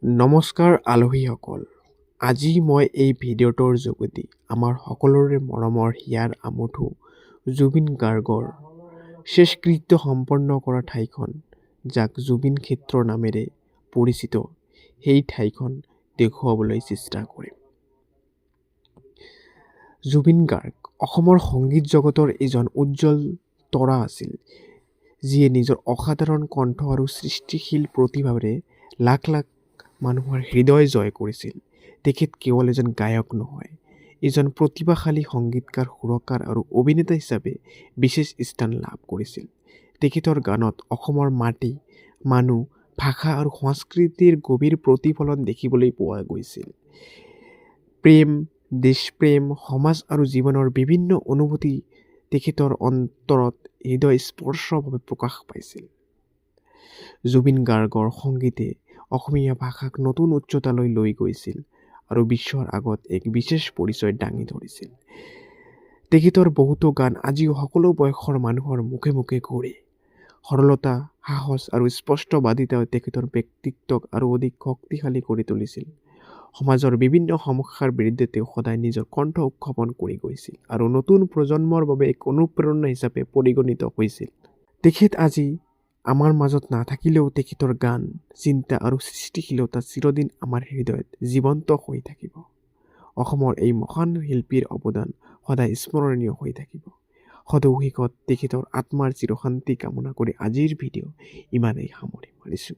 নমস্কাৰ আলহীসকল। আজি মই এই ভিডিঅ'টোৰ যোগেদি আমাৰ সকলোৰে মৰমৰ হিয়াৰ আমঠু জুবিন গাৰ্গৰ শেষকৃত্য সম্পন্ন কৰা ঠাইখন, যাক জুবিন ক্ষেত্ৰ নামেৰে পৰিচিত, সেই ঠাইখন দেখুৱাবলৈ চেষ্টা কৰিম। জুবিন গাৰ্গ অসমৰ সংগীত জগতৰ এজন উজ্জ্বল তৰা আছিল, যিয়ে নিজৰ অসাধাৰণ কণ্ঠ আৰু সৃষ্টিশীল প্ৰতিভাৰে লাখ লাখ মানুহৰ হৃদয় জয় কৰিছিল। তেখেত কেৱল এজন গায়ক নহয়, এজন প্ৰতিভাশালী সংগীতকাৰ, সুৰকাৰ আৰু অভিনেতা হিচাপে বিশেষ স্থান লাভ কৰিছিল। তেখেতৰ গানত অসমৰ মাটি, মানুহ, ভাষা আৰু সংস্কৃতিৰ গভীৰ প্ৰতিফলন দেখিবলৈ পোৱা গৈছিল। প্ৰেম, দেশপ্ৰেম, সমাজ আৰু জীৱনৰ বিভিন্ন অনুভূতি তেখেতৰ অন্তৰত হৃদয়স্পৰ্শভাৱে প্ৰকাশ পাইছিল। জুবিন গাৰ্গৰ সংগীতে অসমীয়া ভাষাক নতুন উচ্চতালৈ লৈ গৈছিল আৰু বিশ্বৰ আগত এক বিশেষ পৰিচয় দাঙি ধৰিছিল। তেখেতৰ বহুতো গান আজিও সকলো বয়সৰ মানুহৰ মুখে মুখে ঘূৰে। সৰলতা, সাহস আৰু স্পষ্টবাদিতাই তেখেতৰ ব্যক্তিত্বক আৰু অধিক শক্তিশালী কৰি তুলিছিল। সমাজৰ বিভিন্ন সমস্যাৰ বিৰুদ্ধে তেওঁ সদায় নিজৰ কণ্ঠ উত্থাপন কৰি গৈছিল আৰু নতুন প্ৰজন্মৰ বাবে এক অনুপ্ৰেৰণা হিচাপে পৰিগণিত হৈছিল। তেখেত আজি আমাৰ মাজত নাথাকিলেও তেখেতৰ গান, চিন্তা আৰু সৃষ্টিশীলতা চিৰদিন আমাৰ হৃদয়ত জীৱন্ত হৈ থাকিব। অসমৰ এই মহান শিল্পীৰ অৱদান সদায় স্মৰণীয় হৈ থাকিব। সদৌ শেষত তেখেতৰ আত্মাৰ চিৰশান্তি কামনা কৰি আজিৰ ভিডিঅ' ইমানেই সামৰি মাৰিছোঁ।